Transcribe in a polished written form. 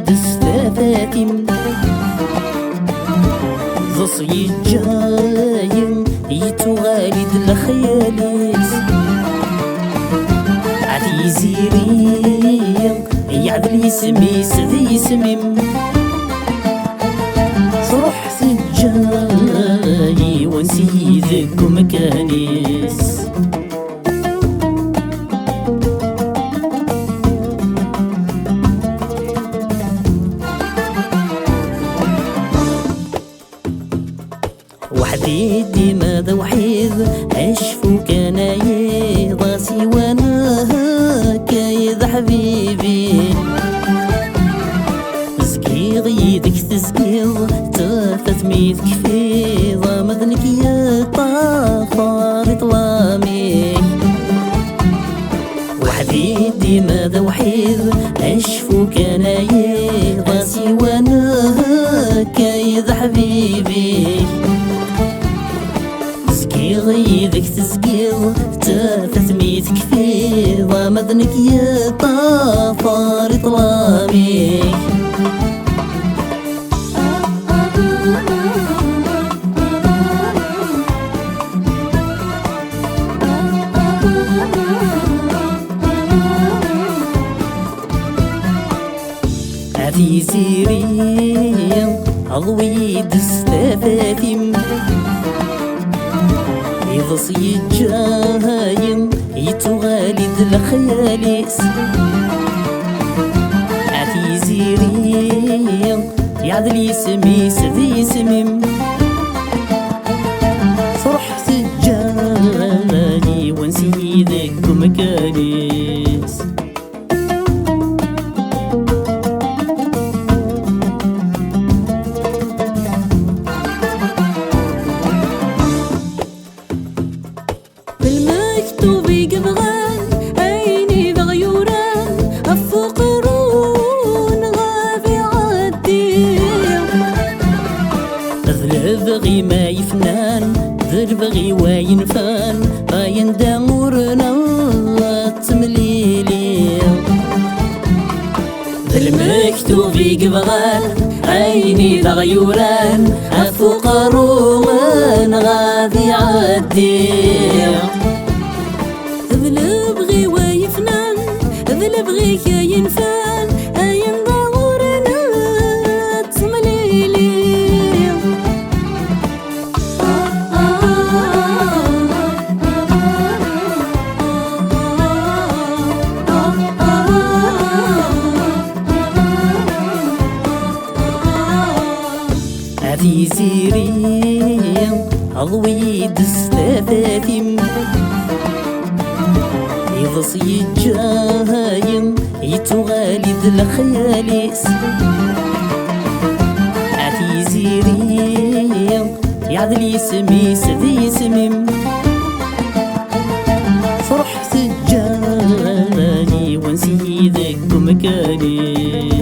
دستافاتم ضصي جايم يتغالد لخياليس عدي زيريم يعدل يسمي سذي يسمم صرح سجاي ونسي ذك مكانيس وحدي ديما ذا وحيد اشفو كان يضاسي وانا كايد حبيبي زكيغ يدك تزكيغ تافت ميدك فيضا مذنك يا طافار طلامي وحدي ديما ذا وحيد اشفو كان يضاسي وانا كايد حبيبي غيدك تزقيض تافت ميتك فيضا مذنك يا طافار طلامي عدي زيرين أضوي دستافاتم يضصي جايم يتغالد لخياليس عدي زيرين يعدل يسمي سذي يسمم صرح سجاني ونسي ذك مكانيس بالمكتوب قبغان عيني بغيوران الفقرون غافي عدي ذل بغي ما يفنان ذل بغي وينفان باين دامورنا تمليلي ذل مكتوب قبغان عيني بغيوران الفقرون غافي عدي ذل بغي ويفنان ذل بغي ينفان أين دورنا تمليلي عدي زيرين أضوي دستافاتم يضصي جايم يتغالد لخياليس عدي زيرين يعدل يسمي سذي يسمم صرح سجاني ونسي ذك مكاني